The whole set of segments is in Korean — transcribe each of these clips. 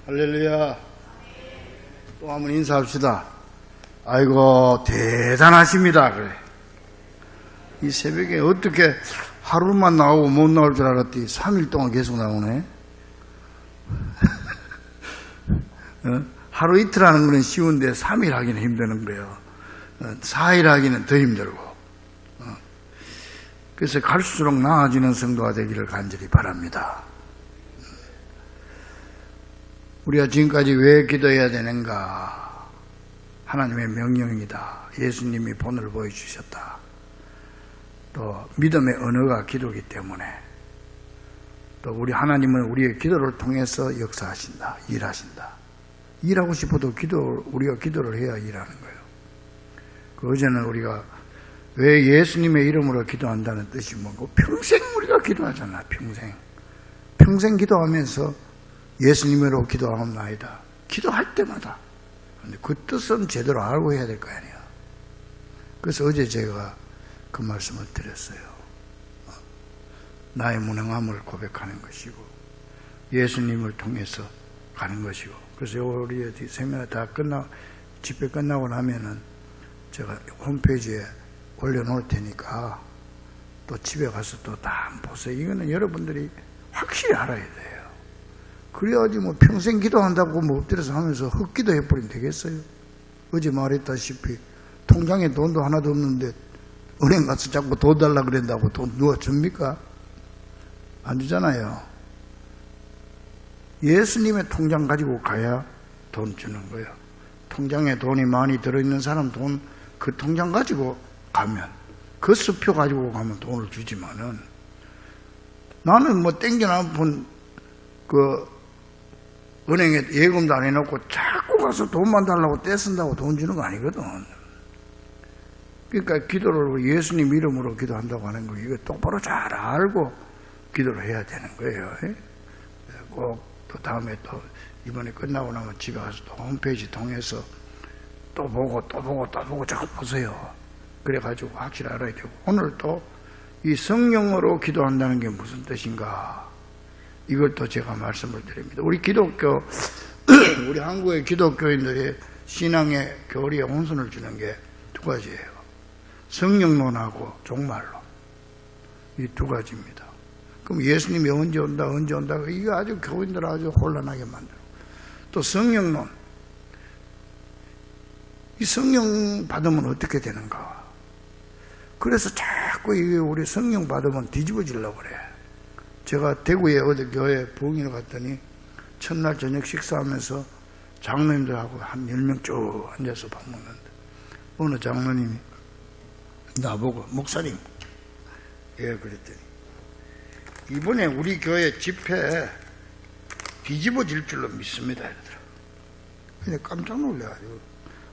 할렐루야. 또 한번 인사합시다. 아이고 대단하십니다. 그래. 이 새벽에 어떻게 하루만 나오고 못 나올 줄 알았더니 3일 동안 계속 나오네. 하루 이틀 하는 건 쉬운데 3일 하기는 힘드는 거예요. 4일 하기는 더 힘들고. 그래서 갈수록 나아지는 성도가 되기를 간절히 바랍니다. 우리가 지금까지 왜 기도해야 되는가? 하나님의 명령이다. 예수님이 본을 보여주셨다. 또 믿음의 언어가 기도이기 때문에 또 우리 하나님은 우리의 기도를 통해서 역사하신다. 일하신다. 일하고 싶어도 우리가 기도를 해야 일하는 거예요. 어제는 우리가 왜 예수님의 이름으로 기도한다는 뜻이 뭐고, 평생 우리가 기도하잖아. 평생 기도하면서 예수님으로 기도하옵나이다. 기도할 때마다. 근데 그 뜻은 제대로 알고 해야 될 거 아니에요. 그래서 어제 제가 그 말씀을 드렸어요. 나의 무능함을 고백하는 것이고 예수님을 통해서 가는 것이고. 그래서 우리 세미나 다 집회 끝나고 나면은 제가 홈페이지에 올려놓을 테니까 또 집에 가서 또 다 보세요. 이거는 여러분들이 확실히 알아야 돼요. 그래야지 뭐 평생 기도한다고 뭐 엎드려서 하면서 헛기도 해버리면 되겠어요. 어제 말했다시피 통장에 돈도 하나도 없는데 은행 가서 자꾸 돈 달라 그런다고 돈 누가 줍니까? 안 주잖아요. 예수님의 통장 가지고 가야 돈 주는 거예요. 통장에 돈이 많이 들어있는 사람 그 통장 가지고 가면, 그 수표 가지고 가면 돈을 주지만은, 나는 뭐 땡겨놔본 은행에 예금도 안 해놓고 자꾸 가서 돈만 달라고 떼쓴다고 돈 주는 거 아니거든. 그러니까 기도를 예수님 이름으로 기도한다고 하는 거, 이거 똑바로 잘 알고 기도를 해야 되는 거예요. 꼭 또 다음에 또 이번에 끝나고 나면 집에 가서 또 홈페이지 통해서 또 보고 자꾸 보세요. 그래가지고 확실히 알아야 되고, 오늘 또 이 성령으로 기도한다는 게 무슨 뜻인가, 이걸 또 제가 말씀을 드립니다. 우리 우리 한국의 기독교인들의 신앙의 교리에 혼선을 주는 게 두 가지예요. 성령론하고 종말론. 이 두 가지입니다. 그럼 예수님이 언제 온다 이거 아주 교인들 아주 혼란하게 만들고, 또 성령론. 이 성령 받으면 어떻게 되는가? 그래서 자꾸 이게 우리 성령 받으면 뒤집어지려고 그래. 제가 대구에 어디 교회 부흥회를 갔더니 첫날 저녁 식사하면서 장로님들하고 한 10명 쭉 앉아서 밥 먹는데, 어느 장로님이 나보고, 목사님, 예, 그랬더니 이번에 우리 교회 집회 뒤집어질 줄로 믿습니다, 이러더라고요. 근데 깜짝 놀래가지고,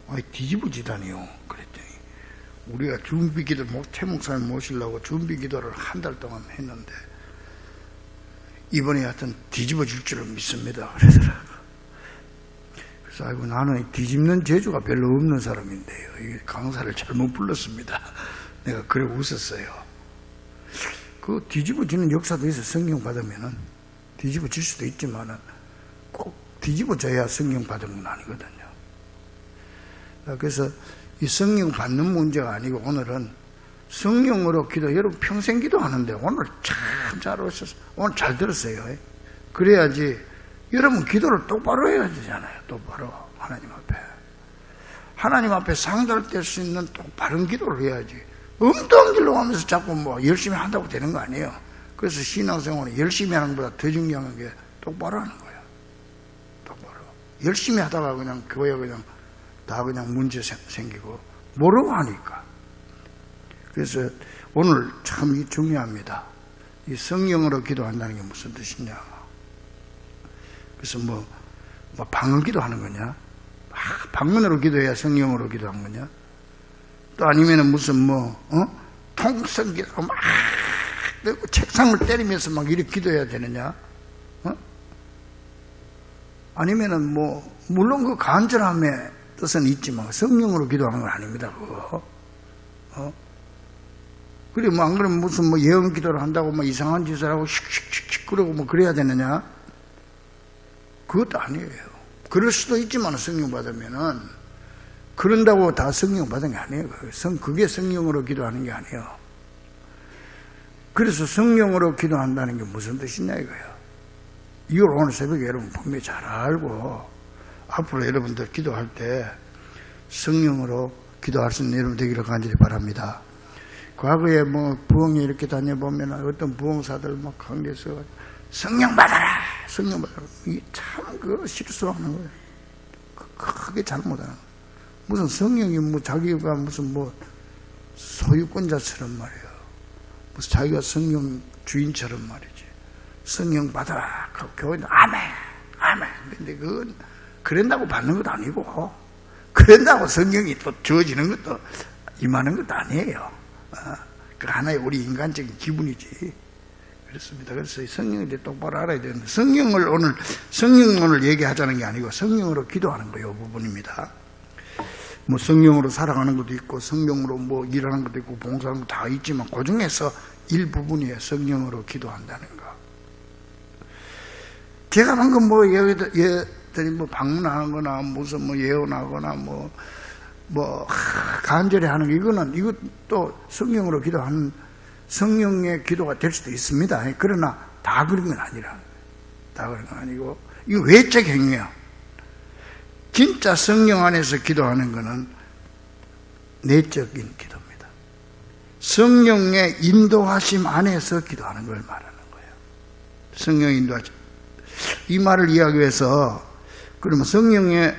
아니 뒤집어지다니요. 그랬더니 우리가 준비기도 최 목사님 모시려고 준비기도를 한 달 동안 했는데 이번에 하여튼 뒤집어질 줄을 믿습니다, 그러더라고요. 그래서 아이고, 나는 뒤집는 재주가 별로 없는 사람인데요, 이 강사를 잘못 불렀습니다. 내가 그래 웃었어요. 그 뒤집어지는 역사도 있어. 성령 받으면은 뒤집어질 수도 있지만은 꼭 뒤집어져야 성령 받은 건 아니거든요. 그래서 이 성령 받는 문제가 아니고, 오늘은 성령으로 기도, 여러분 평생 기도하는데 오늘 참 잘 오셨어요. 오늘 잘 들었어요. 그래야지 여러분 기도를 똑바로 해야 되잖아요. 똑바로 하나님 앞에 상달될 수 있는 똑바른 기도를 해야지. 엉뚱한 길로 가면서 자꾸 뭐 열심히 한다고 되는 거 아니에요. 그래서 신앙생활은 열심히 하는 것보다 더 중요한 게 똑바로 하는 거예요. 똑바로. 열심히 하다가 그냥 교회 다 문제 생기고 모르고 하니까. 그래서 오늘 참 중요합니다. 이 성령으로 기도한다는 게 무슨 뜻이냐. 그래서 뭐 방언 기도하는 거냐? 방언으로 기도해야 성령으로 기도한 거냐? 또 아니면은 무슨 통성 기도 책상을 때리면서 막 이렇게 기도해야 되느냐? 아니면은 물론 그 간절함의 뜻은 있지만 성령으로 기도하는 건 아닙니다, 그거. 그래, 안 그러면 무슨 예언 기도를 한다고 이상한 짓을 하고 씩씩씩씩 그러고 그래야 되느냐? 그것도 아니에요. 그럴 수도 있지만 성령 받으면은 그런다고 다 성령 받은 게 아니에요. 그게 성령으로 기도하는 게 아니에요. 그래서 성령으로 기도한다는 게 무슨 뜻이냐 이거예요. 이걸 오늘 새벽에 여러분 분명히 잘 알고 앞으로 여러분들 기도할 때 성령으로 기도할 수 있는 여러분 되기를 간절히 바랍니다. 과거에 뭐 부흥회 이렇게 다녀보면 어떤 부흥사들 막 강대에서 성령 받아라! 성령 받아라! 이게 참 그 실수하는 거예요. 크게 잘못하는 거예요. 무슨 성령이 뭐 자기가 무슨 뭐 소유권자처럼 말이에요. 무슨 자기가 성령 주인처럼 말이지. 성령 받아라! 교회는 아멘! 아멘! 근데 그건 그런다고 받는 것도 아니고 그런다고 성령이 또 주어지는 것도 임하는 것도 아니에요. 그 하나의 우리 인간적인 기분이지. 그렇습니다. 그래서 성령에 대해 똑바로 알아야 되는데 성령을 오늘 얘기하자는 게 아니고 성령으로 기도하는 거예요. 부분입니다. 뭐 성령으로 살아가는 것도 있고 성령으로 뭐 일하는 것도 있고 봉사하는 것도 다 있지만 그 중에서 일부분이에요. 성령으로 기도한다는 거. 제가 방금 뭐 얘들이 뭐 방문하는 거나 무슨 뭐 예언하거나 뭐 간절히 하는 거 이것도 성령으로 기도하는 성령의 기도가 될 수도 있습니다. 그러나 다 그런 건 아니라 다 그런 건 아니고 이거 외적 행위야. 진짜 성령 안에서 기도하는 것은 내적인 기도입니다. 성령의 인도하심 안에서 기도하는 걸 말하는 거예요. 성령의 인도하심. 이 말을 이해하기 위해서 그러면 성령의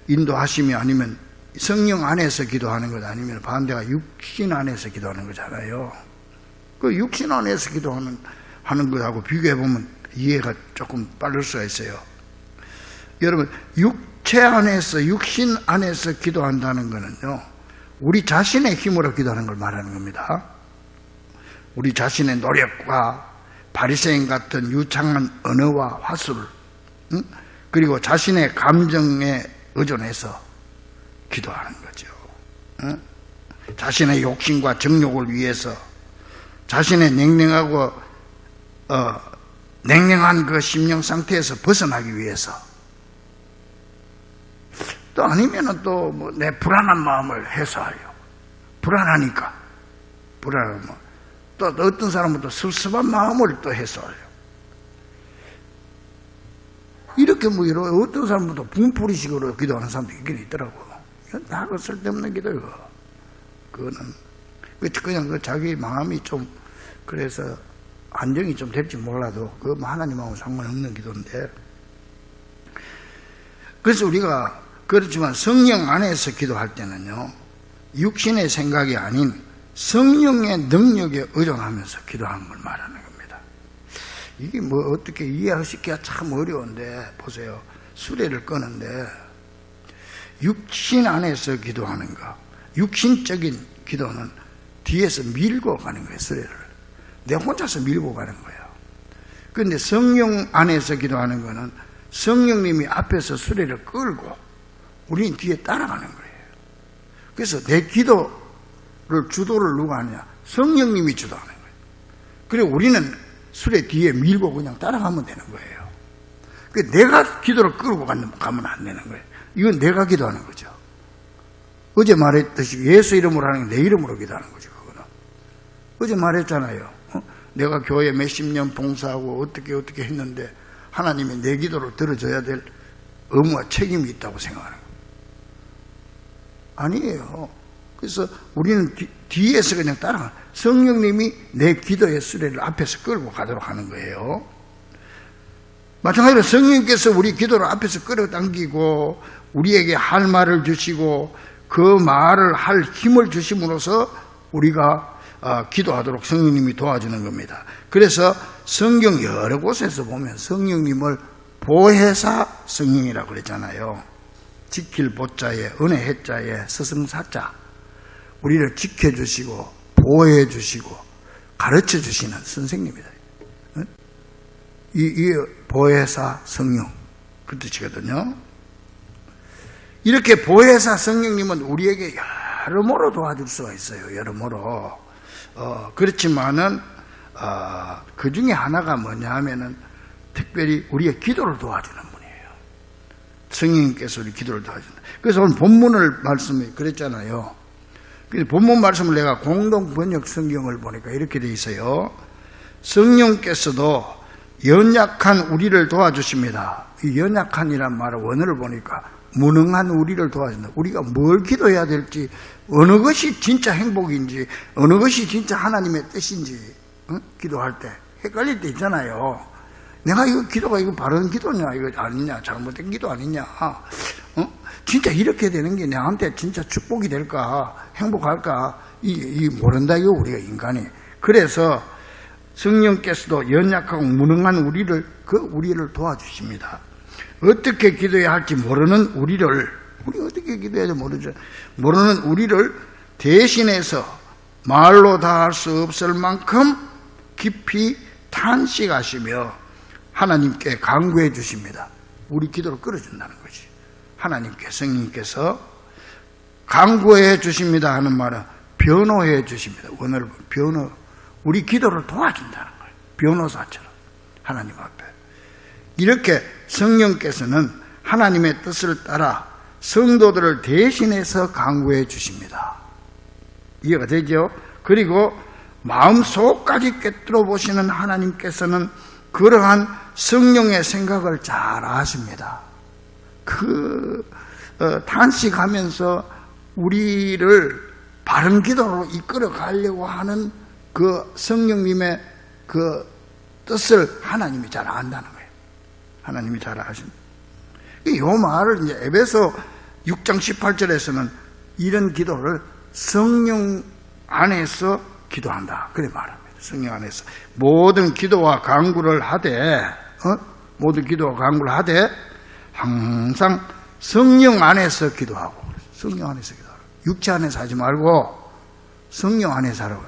인도하심이 아니면 성령 안에서 기도하는 것 아니면 반대가 육신 안에서 기도하는 거잖아요. 그 육신 안에서 기도하는 것하고 비교해보면 이해가 조금 빠를 수가 있어요. 여러분, 육체 안에서, 육신 안에서 기도한다는 것은요, 우리 자신의 힘으로 기도하는 걸 말하는 겁니다. 우리 자신의 노력과 바리새인 같은 유창한 언어와 화술, 그리고 자신의 감정에 의존해서 기도하는 거죠. 자신의 욕심과 정욕을 위해서 자신의 냉랭한 그 심령 상태에서 벗어나기 위해서 또 아니면은 또 뭐 내 불안한 마음을 해소하려 불안하니까 또 어떤 사람은 또 섭섭한 마음을 또 해소하려 이렇게 뭐 어떤 사람은 또 분풀이식으로 기도하는 사람도 있긴 있더라고. 이건 다 그 쓸데없는 기도예요. 그거는 그냥 자기 마음이 좀 그래서 안정이 좀 될지 몰라도 그 하나님하고 상관없는 기도인데, 그래서 우리가 그렇지만 성령 안에서 기도할 때는요, 육신의 생각이 아닌 성령의 능력에 의존하면서 기도하는 걸 말하는 겁니다. 이게 뭐 어떻게 이해하시기가 참 어려운데, 보세요. 수레를 끄는데 육신 안에서 기도하는 거, 육신적인 기도는 뒤에서 밀고 가는 거예요. 수레를 내 혼자서 밀고 가는 거예요. 그런데 성령 안에서 기도하는 거는 성령님이 앞에서 수레를 끌고 우리는 뒤에 따라가는 거예요. 그래서 내 기도를 주도를 누가 하느냐? 성령님이 주도하는 거예요. 그리고 우리는 수레 뒤에 밀고 그냥 따라가면 되는 거예요. 내가 기도를 끌고 가면 안 되는 거예요. 이건 내가 기도하는 거죠. 어제 말했듯이 예수 이름으로 하는 게 내 이름으로 기도하는 거죠. 그거는 어제 말했잖아요. 내가 교회 몇십 년 봉사하고 어떻게 했는데 하나님이 내 기도를 들어줘야 될 의무와 책임이 있다고 생각하는 거예요. 아니에요. 그래서 우리는 뒤에서 그냥 따라가. 성령님이 내 기도의 수레를 앞에서 끌고 가도록 하는 거예요. 마찬가지로 성령님께서 우리 기도를 앞에서 끌어당기고 우리에게 할 말을 주시고 그 말을 할 힘을 주심으로써 우리가 기도하도록 성령님이 도와주는 겁니다. 그래서 성경 여러 곳에서 보면 성령님을 보혜사 성령이라고 그랬잖아요. 지킬 보자에 은혜 해자에 스승사자, 우리를 지켜주시고 보호해주시고 가르쳐주시는 선생님이다. 이 보혜사 성령 그 뜻이거든요. 이렇게 보혜사 성령님은 우리에게 여러모로 도와줄 수가 있어요. 여러모로. 그렇지만은 그 중에 하나가 뭐냐 하면은 특별히 우리의 기도를 도와주는 분이에요. 성령님께서 우리 기도를 도와준다. 그래서 오늘 본문을 말씀이 그랬잖아요. 그래서 본문 말씀을 내가 공동 번역 성경을 보니까 이렇게 돼 있어요. 성령께서도 연약한 우리를 도와주십니다. 이 연약한이란 말의 원어를 보니까 무능한 우리를 도와준다. 우리가 뭘 기도해야 될지, 어느 것이 진짜 행복인지, 어느 것이 진짜 하나님의 뜻인지 기도할 때 헷갈릴 때 있잖아요. 내가 이거 기도가 이거 바른 기도냐, 이거 아니냐, 잘못된 기도 아니냐, 진짜 이렇게 되는 게 내한테 진짜 축복이 될까, 행복할까, 이 모른다, 이거 우리가 인간이. 그래서 성령께서도 연약하고 무능한 우리를 도와주십니다. 어떻게 기도해야 할지 모르는 우리 어떻게 기도해야 될지 모르죠. 모르는 우리를 대신해서 말로 다 할 수 없을 만큼 깊이 탄식하시며 하나님께 간구해 주십니다. 우리 기도를 끌어준다는 거지. 하나님께, 성령께서 간구해 주십니다 하는 말은 변호해 주십니다. 원어를 변호, 우리 기도를 도와준다는 거예요. 변호사처럼 하나님 앞에. 이렇게 성령께서는 하나님의 뜻을 따라 성도들을 대신해서 간구해 주십니다. 이해가 되죠? 그리고 마음속까지 꿰뚫어 보시는 하나님께서는 그러한 성령의 생각을 잘 아십니다. 탄식하면서 우리를 바른 기도로 이끌어 가려고 하는 그 성령님의 그 뜻을 하나님이 잘 안다는 거예요. 하나님이 잘 아십니다. 이 말을 이제 에베소 6장 18절에서는 이런 기도를 성령 안에서 기도한다. 그래 말합니다. 성령 안에서 모든 기도와 간구를 하되, 모든 기도와 간구를 하되 항상 성령 안에서 기도하고, 성령 안에서 기도하라. 육체 안에서 하지 말고 성령 안에서 하라고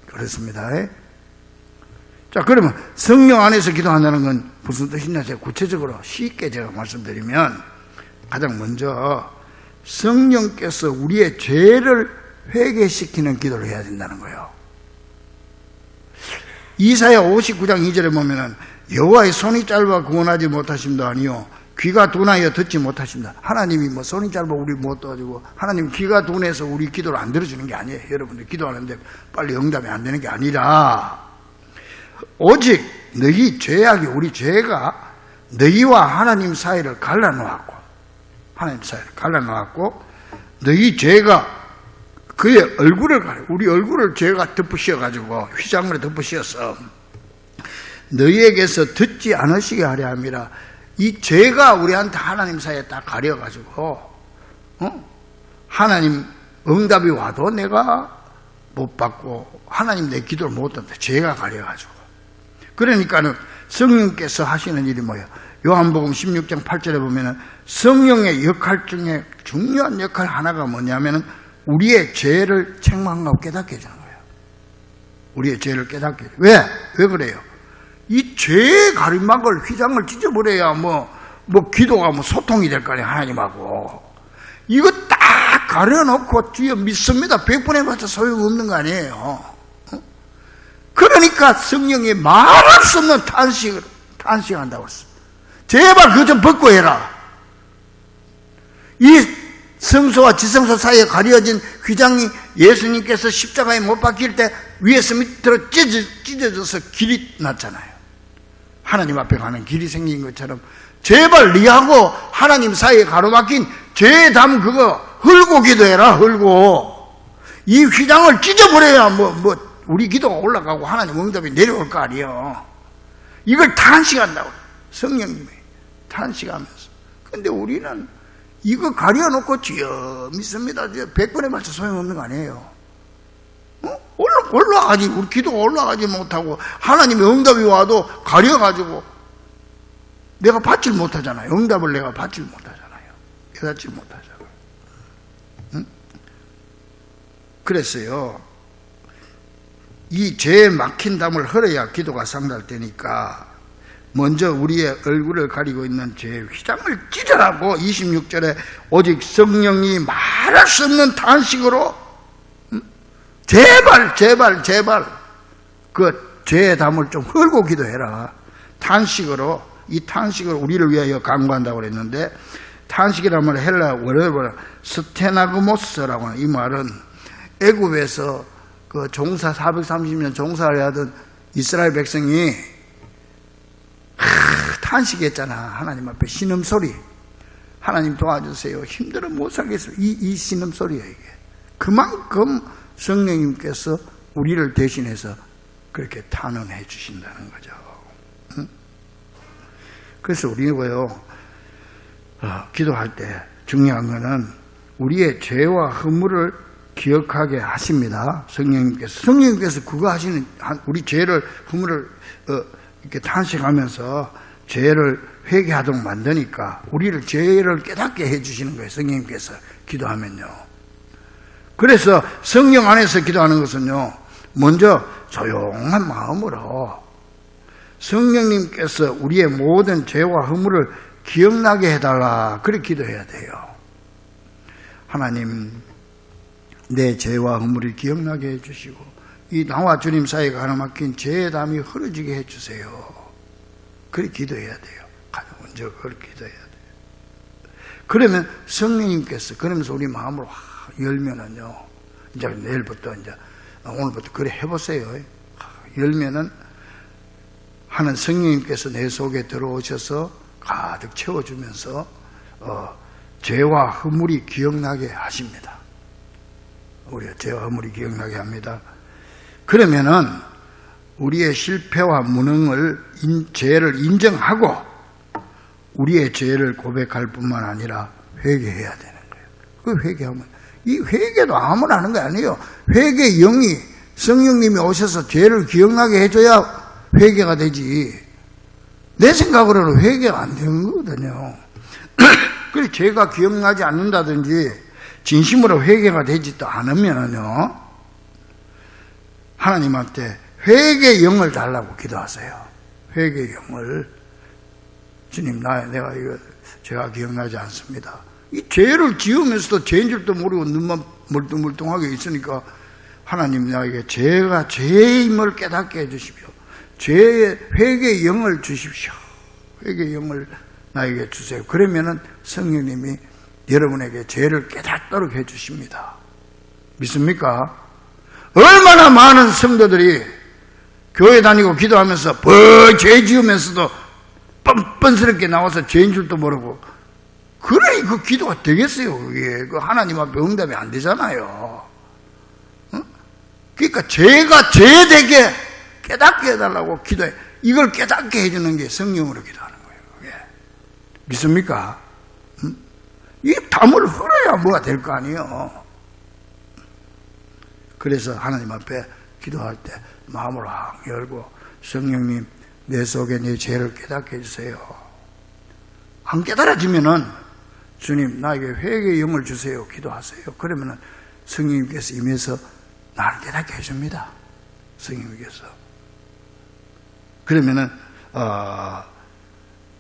그렇습니다. 자, 그러면 성령 안에서 기도한다는 건 무슨 뜻이냐? 제가 구체적으로 쉽게 제가 말씀드리면, 가장 먼저 성령께서 우리의 죄를 회개시키는 기도를 해야 된다는 거예요. 이사야 59장 2절에 보면은 여호와의 손이 짧아 구원하지 못하심도 아니요 귀가 둔하여 듣지 못하십니다. 하나님이 뭐 손이 짧아 우리 못 도와주고, 하나님 귀가 둔해서 우리 기도를 안 들어주는 게 아니에요. 여러분들 기도하는데 빨리 응답이 안 되는 게 아니라, 오직 너희 죄악이, 우리 죄가 너희와 하나님 사이를 갈라놓았고, 하나님 사이를 갈라놓았고, 너희 죄가 그의 얼굴을 가려, 우리 얼굴을 죄가 덮으셔가지고 휘장으로 덮으셔서 너희에게서 듣지 않으시게 하려 함이라. 이 죄가 우리한테 하나님 사이에 딱 가려가지고, 하나님 응답이 와도 내가 못 받고 하나님 내 기도를 못 듣는다. 죄가 가려가지고. 그러니까는 성령께서 하시는 일이 뭐예요? 요한복음 16장 8절에 보면은 성령의 역할 중에 중요한 역할 하나가 뭐냐면은 우리의 죄를 책망하고 깨닫게 해주는 거예요. 우리의 죄를 깨닫게 해줘요. 왜? 왜 그래요? 이 죄의 가림막을, 휘장을 찢어버려야 기도가 소통이 될 거 아니에요, 하나님하고. 이거 딱 가려놓고 주여 믿습니다 100번에 맞춰 소용없는 거 아니에요. 그러니까 성령이 말할 수 없는 탄식한다고 했어. 제발 그거 좀 벗고 해라. 이 성소와 지성소 사이에 가려진 휘장이 예수님께서 십자가에 못 박힐 때 위에서 밑으로 찢어져서 길이 났잖아요. 하나님 앞에 가는 길이 생긴 것처럼 제발 니하고 하나님 사이에 가로막힌 죄의 담 그거 헐고 기도해라. 헐고 이 휘장을 찢어버려야 우리 기도가 올라가고 하나님 응답이 내려올 거 아니에요. 이걸 탄식한다고 성령님이 탄식하면서. 근데 우리는 이거 가려놓고 주여 믿습니다 100번에 맞춰 소용없는 거 아니에요. 올라가지, 우리 기도가 올라가지 못하고 하나님의 응답이 와도 가려가지고 내가 받질 못하잖아요. 응답을 내가 받질 못하잖아요. 깨닫지 못하잖아요. 응? 그랬어요. 이 죄에 막힌 담을 헐어야 기도가 상달되니까 먼저 우리의 얼굴을 가리고 있는 죄의 휘장을 찢으라고 26절에 오직 성령이 말할 수 없는 탄식으로 제발 그 죄의 담을 좀 헐고 기도해라. 탄식으로, 이 탄식을 우리를 위하여 간구한다고 그랬는데 탄식이라는 말은 헬라 원어로 스테나그모스라고 하는 이 말은 애굽에서 그 종사 430년 종사를 하던 이스라엘 백성이 탄식했잖아. 하나님 앞에 신음소리. 하나님 도와주세요. 힘들어 못 살겠어요. 이 신음소리야 이게. 그만큼 성령님께서 우리를 대신해서 그렇게 탄원해 주신다는 거죠. 응? 그래서 우리가요 기도할 때 중요한 거는 우리의 죄와 허물을 기억하게 하십니다. 성령님께서 그거 하시는, 우리 죄를 허물을 이렇게 탄식하면서 죄를 회개하도록 만드니까 우리를 죄를 깨닫게 해주시는 거예요. 성령님께서 기도하면요. 그래서 성령 안에서 기도하는 것은요, 먼저 조용한 마음으로 성령님께서 우리의 모든 죄와 허물을 기억나게 해달라, 그렇게 기도해야 돼요. 하나님, 내 죄와 허물을 기억나게 해주시고 이 나와 주님 사이에 가로막힌 죄의 담이 흐려지게 해주세요. 그렇게 기도해야 돼요. 가장 먼저 그렇게 기도해야 돼요. 그러면 성령님께서, 그러면서 우리 마음을 열면은요, 이제 내일부터 이제 오늘부터 그래 해보세요. 열면은 하는 성령님께서 내 속에 들어오셔서 가득 채워주면서 죄와 허물이 기억나게 하십니다. 우리가 죄와 허물이 기억나게 합니다. 그러면은 우리의 실패와 무능을, 죄를 인정하고 우리의 죄를 고백할 뿐만 아니라 회개해야 되는 거예요. 그 회개하면, 이 회개도 아무나 하는 게 아니에요. 회개 영이, 성령님이 오셔서 죄를 기억나게 해줘야 회개가 되지. 내 생각으로는 회개가 안 되는 거거든요. 그래서 죄가 기억나지 않는다든지 진심으로 회개가 되지도 않으면은요, 하나님한테 회개의 영을 달라고 기도하세요. 회개의 영을. 주님, 내가 이거 죄가 기억나지 않습니다. 이 죄를 지으면서도 죄인 줄도 모르고 눈만 멀뚱멀뚱하게 있으니까 하나님, 나에게 죄가 죄임을 깨닫게 해주십시오. 죄의 회개의 영을 주십시오. 회개의 영을 나에게 주세요. 그러면은 성령님이 여러분에게 죄를 깨닫도록 해주십니다. 믿습니까? 얼마나 많은 성도들이 교회 다니고 기도하면서 죄 지으면서도 뻔뻔스럽게 나와서 죄인 줄도 모르고, 그래, 그 기도가 되겠어요? 그게 그 하나님 앞에 응답이 안 되잖아요. 응? 그러니까 죄가 죄되게 깨닫게 해달라고 기도해. 이걸 깨닫게 해주는 게 성령으로 기도하는 거예요. 그게. 믿습니까? 응? 이 담을 흘어야 뭐가 될 거 아니에요. 그래서 하나님 앞에 기도할 때 마음을 확 열고, 성령님, 내 속에 내 죄를 깨닫게 해주세요. 안 깨달아지면은 주님, 나에게 회개의 영을 주세요. 기도하세요. 그러면은 성령님께서 임해서 나를 깨닫게 해줍니다. 성령님께서. 그러면은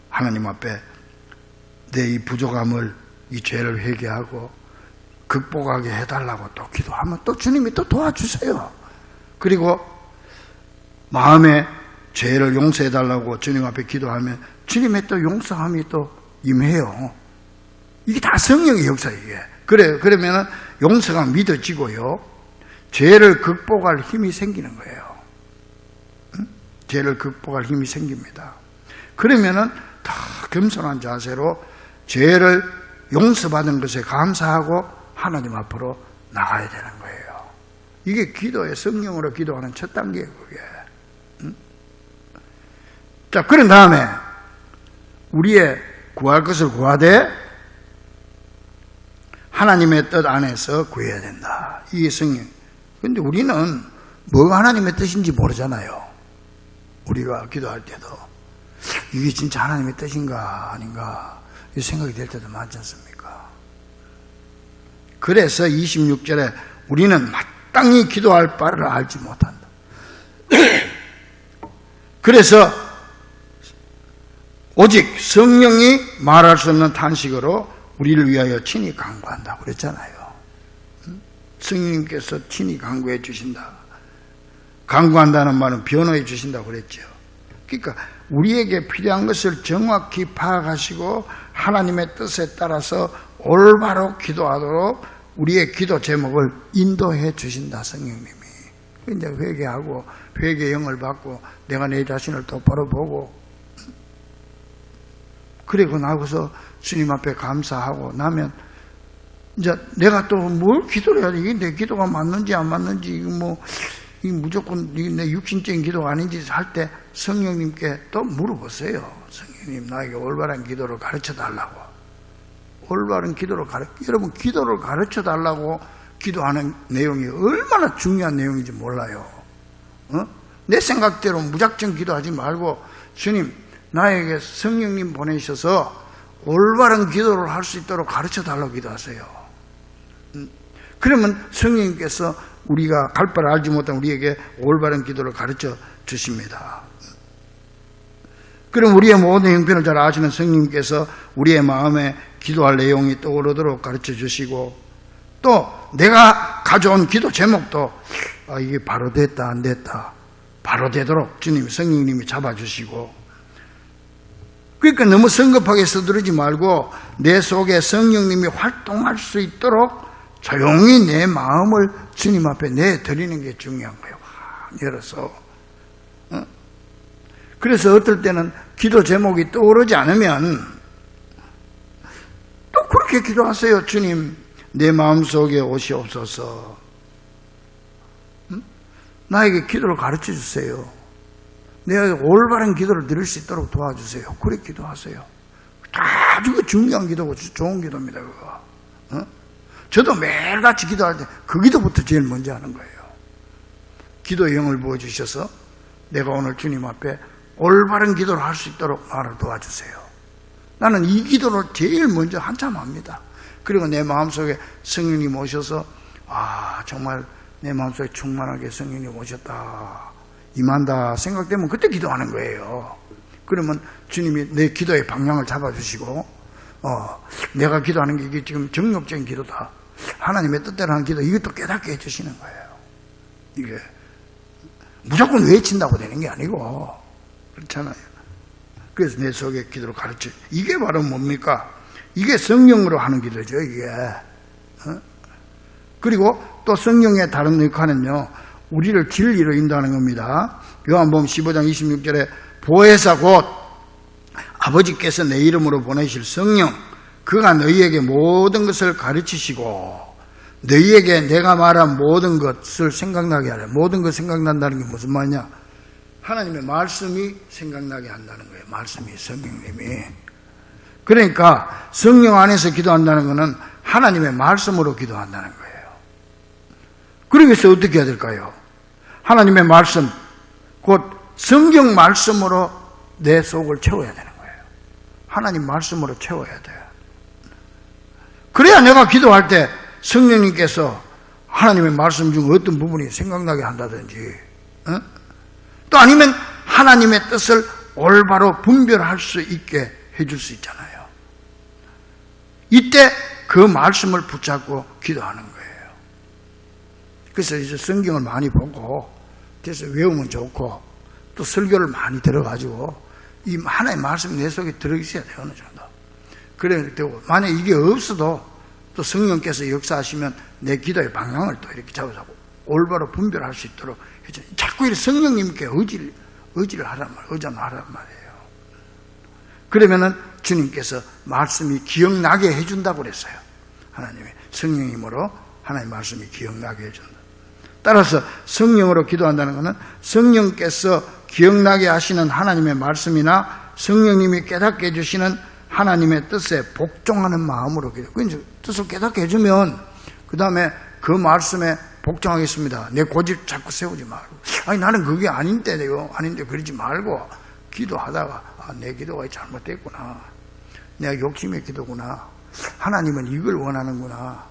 하나님 앞에 내 이 부족함을, 이 죄를 회개하고 극복하게 해달라고 또 기도하면 또 주님이 또 도와주세요. 그리고 마음에 죄를 용서해달라고 주님 앞에 기도하면 주님의 또 용서함이 또 임해요. 이게 다 성령의 역사예요, 이게. 그러면은 용서가 믿어지고요, 죄를 극복할 힘이 생기는 거예요. 응? 죄를 극복할 힘이 생깁니다. 그러면은 더 겸손한 자세로 죄를 용서받은 것에 감사하고 하나님 앞으로 나가야 되는 거예요. 이게 기도의, 성령으로 기도하는 첫 단계예요, 그게. 응? 자, 그런 다음에 우리의 구할 것을 구하되 하나님의 뜻 안에서 구해야 된다. 이게 성령. 근데 우리는 뭐가 하나님의 뜻인지 모르잖아요. 우리가 기도할 때도 이게 진짜 하나님의 뜻인가 아닌가 이 생각이 될 때도 많지 않습니까? 그래서 26절에 우리는 마땅히 기도할 바를 알지 못한다. 그래서 오직 성령이 말할 수 없는 탄식으로 우리를 위하여 친히 간구한다고 그랬잖아요. 성령님께서 친히 간구해 주신다. 간구한다는 말은 변호해 주신다고 그랬죠. 그러니까 우리에게 필요한 것을 정확히 파악하시고 하나님의 뜻에 따라서 올바로 기도하도록 우리의 기도 제목을 인도해 주신다. 성령님이 이제 회개하고 회개 영을 받고 내가 내 자신을 똑바로 보고 그리고 나고서 주님 앞에 감사하고 나면 이제 내가 또 뭘 기도를 해야 돼? 이게 내 기도가 맞는지 안 맞는지 이게 무조건 내 육신적인 기도가 아닌지 할 때 성령님께 또 물어보세요. 성령님 나에게 올바른 기도를 가르쳐 달라고. 올바른 기도를 여러분 기도를 가르쳐 달라고 기도하는 내용이 얼마나 중요한 내용인지 몰라요. 내 생각대로 무작정 기도하지 말고 주님 나에게 성령님 보내셔서 올바른 기도를 할 수 있도록 가르쳐 달라고 기도하세요. 그러면 성령님께서 우리가 갈 바를 알지 못한 우리에게 올바른 기도를 가르쳐 주십니다. 그럼 우리의 모든 형편을 잘 아시는 성령님께서 우리의 마음에 기도할 내용이 떠오르도록 가르쳐 주시고 또 내가 가져온 기도 제목도 이게 바로 됐다 안 됐다 바로 되도록 주님 성령님이 잡아주시고 그러니까 너무 성급하게 서두르지 말고 내 속에 성령님이 활동할 수 있도록 조용히 내 마음을 주님 앞에 내드리는 게 중요한 거예요. 열어서. 그래서 어떨 때는 기도 제목이 떠오르지 않으면 또 그렇게 기도하세요. 주님 내 마음속에 오시옵소서. 나에게 기도를 가르쳐 주세요. 내가 올바른 기도를 드릴 수 있도록 도와주세요. 그래 기도하세요. 아주 중요한 기도고 좋은 기도입니다. 그거. 저도 매일같이 기도할 때 그 기도부터 제일 먼저 하는 거예요. 기도의 영을 부어주셔서 내가 오늘 주님 앞에 올바른 기도를 할 수 있도록 나를 도와주세요. 나는 이 기도를 제일 먼저 한참 합니다. 그리고 내 마음속에 성령님 오셔서 정말 내 마음속에 충만하게 성령님 오셨다 임한다 생각되면 그때 기도하는 거예요. 그러면 주님이 내 기도의 방향을 잡아주시고 내가 기도하는 게 이게 지금 정욕적인 기도다 하나님의 뜻대로 하는 기도 이것도 깨닫게 해주시는 거예요. 이게 무조건 외친다고 되는 게 아니고 그렇잖아요. 그래서 내 속에 기도를 가르쳐 이게 바로 뭡니까? 이게 성령으로 하는 기도죠. 이게 그리고 또 성령의 다른 역할은요 우리를 진리로 인도하는 겁니다. 요한복음 15장 26절에 보혜사 곧 아버지께서 내 이름으로 보내실 성령 그가 너희에게 모든 것을 가르치시고 너희에게 내가 말한 모든 것을 생각나게 하라. 모든 것 생각난다는 게 무슨 말이냐? 하나님의 말씀이 생각나게 한다는 거예요. 말씀이 성령님이. 그러니까 성령 안에서 기도한다는 것은 하나님의 말씀으로 기도한다는 거예요. 그러기 위해서 어떻게 해야 될까요? 하나님의 말씀 곧 성경 말씀으로 내 속을 채워야 되는 거예요. 하나님 말씀으로 채워야 돼요. 그래야 내가 기도할 때 성령님께서 하나님의 말씀 중 어떤 부분이 생각나게 한다든지 또 아니면 하나님의 뜻을 올바로 분별할 수 있게 해줄 수 있잖아요. 이때 그 말씀을 붙잡고 기도하는 거예요. 그래서 이제 성경을 많이 보고 그래서 외우면 좋고 또 설교를 많이 들어가지고 이 하나님의 말씀이 내 속에 들어있어야 돼요. 어느 정도. 그래야 되고 만약 이게 없어도 또 성령께서 역사하시면 내 기도의 방향을 또 이렇게 잡아서 올바로 분별할 수 있도록 해줘. 자꾸 이렇게 성령님께 의지를 하란 말이에요. 의존을 하란 말이에요. 그러면은 주님께서 말씀이 기억나게 해준다고 그랬어요. 하나님의 성령님으로 하나님의 말씀이 기억나게 해준다. 따라서 성령으로 기도한다는 것은 성령께서 기억나게 하시는 하나님의 말씀이나 성령님이 깨닫게 해주시는 하나님의 뜻에 복종하는 마음으로 기도. 그 뜻을 깨닫게 해주면 그 다음에 그 말씀에 복종하겠습니다. 내 고집 자꾸 세우지 말고 아니 나는 그게 아닌데 그러지 말고 기도하다가 내 기도가 잘못됐구나. 내가 욕심의 기도구나. 하나님은 이걸 원하는구나.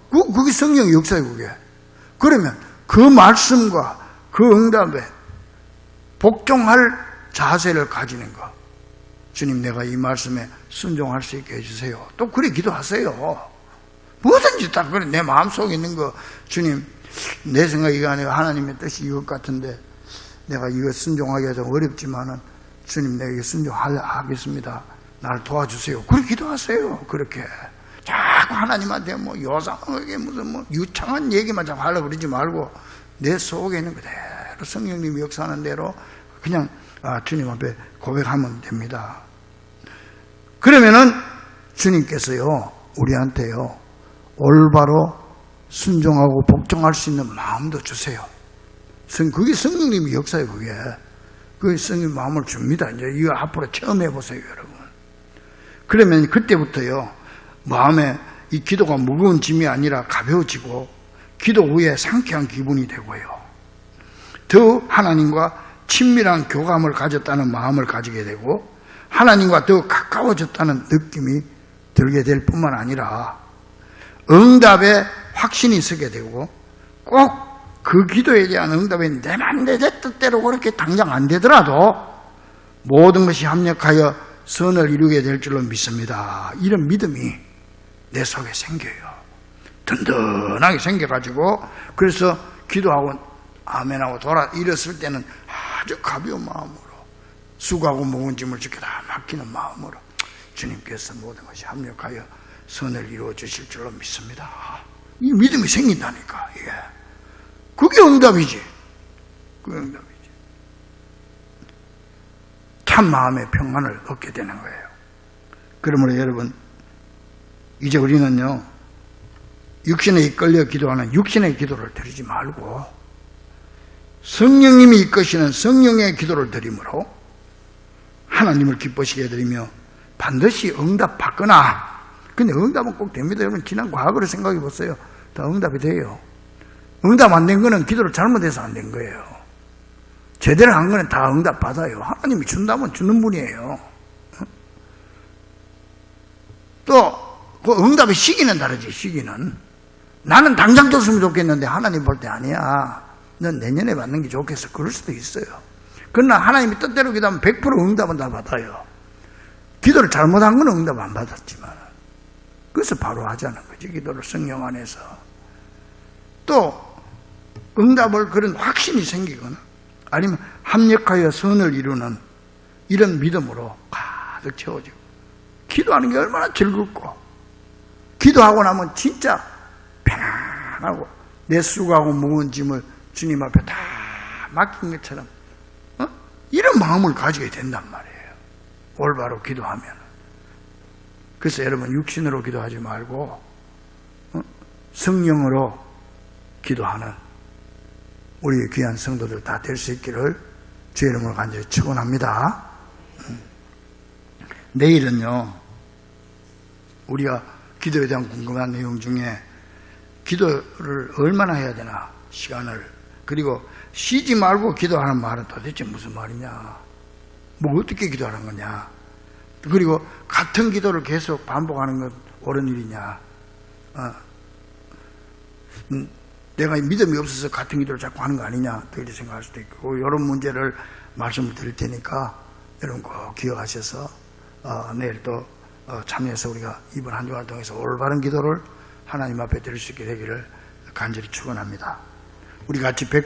그게 성령의 역사예요. 그게. 그러면 그 말씀과 그 응답에 복종할 자세를 가지는 것. 주님 내가 이 말씀에 순종할 수 있게 해주세요. 또 그래 기도하세요. 뭐든지 다 그래. 내 마음속에 있는 거 주님 내 생각이 아니라 하나님의 뜻이 이것 같은데 내가 이거 순종하기가 좀 어렵지만은 주님 내가 이거 순종하겠습니다. 나를 도와주세요. 그렇게 기도하세요. 그렇게 자꾸 하나님한테 뭐 요상하게 무슨 뭐 유창한 얘기만 자꾸 하려고 그러지 말고 내 속에 있는 그대로 성령님이 역사하는 대로 그냥 주님 앞에 고백하면 됩니다. 그러면은 주님께서요 우리한테요 올바로 순종하고 복종할 수 있는 마음도 주세요. 그게 성령님이 역사예요. 그게 성령 마음을 줍니다. 이제 이거 앞으로 체험해 보세요, 여러분. 그러면 그때부터요 마음에 이 기도가 무거운 짐이 아니라 가벼워지고 기도 후에 상쾌한 기분이 되고요. 더 하나님과 친밀한 교감을 가졌다는 마음을 가지게 되고 하나님과 더 가까워졌다는 느낌이 들게 될 뿐만 아니라 응답에 확신이 서게 되고 꼭 그 기도에 대한 응답이 내 맘 내 뜻대로 그렇게 당장 안 되더라도 모든 것이 합력하여 선을 이루게 될 줄로 믿습니다. 이런 믿음이 내 속에 생겨요. 든든하게 생겨가지고 그래서 기도하고 아멘하고 일었을 때는 아주 가벼운 마음으로 수고하고 무거운 짐을 주께 다 맡기는 마음으로 주님께서 모든 것이 합력하여 선을 이루어 주실 줄로 믿습니다. 이 믿음이 생긴다니까. 이게 그게 응답이지. 그게 응답이지. 참 마음의 평안을 얻게 되는 거예요. 그러므로 여러분 이제 우리는요 육신에 이끌려 기도하는 육신의 기도를 드리지 말고 성령님이 이끄시는 성령의 기도를 드림으로 하나님을 기쁘시게 드리며 반드시 응답받거나 근데 응답은 꼭 됩니다. 여러분 지난 과거를 생각해 보세요. 다 응답이 돼요. 응답 안 된 거는 기도를 잘못해서 안 된 거예요. 제대로 한 거는 다 응답 받아요. 하나님이 준다면 주는 분이에요. 또 그 응답의 시기는 다르지. 시기는 나는 당장 줬으면 좋겠는데 하나님 볼 때 아니야. 넌 내년에 받는 게 좋겠어. 그럴 수도 있어요. 그러나 하나님이 뜻대로 기도하면 100% 응답은 다 받아요. 기도를 잘못한 건 응답 안 받았지만 그래서 바로 하자는 거지. 기도를 성령 안에서 또 응답을 그런 확신이 생기거나 아니면 합력하여 선을 이루는 이런 믿음으로 가득 채워지고 기도하는 게 얼마나 즐겁고 기도하고 나면 진짜 편안하고 내 수고하고 무거운 짐을 주님 앞에 다 맡긴 것처럼 이런 마음을 가지게 된단 말이에요. 올바로 기도하면. 그래서 여러분 육신으로 기도하지 말고 성령으로 기도하는 우리 귀한 성도들 다 될 수 있기를 주의 이름으로 간절히 축원합니다. 내일은요 우리가 기도에 대한 궁금한 내용 중에 기도를 얼마나 해야 되나 시간을 그리고 쉬지 말고 기도하는 말은 도대체 무슨 말이냐 뭐 어떻게 기도하는 거냐 그리고 같은 기도를 계속 반복하는 건 옳은 일이냐 내가 믿음이 없어서 같은 기도를 자꾸 하는 거 아니냐 또 이렇게 생각할 수도 있고 이런 문제를 말씀을 드릴 테니까 여러분 꼭 기억하셔서 내일 또 참여해서 우리가 이번 한 주간 통해서 올바른 기도를 하나님 앞에 드릴 수 있게 되기를 간절히 축원합니다. 우리 같이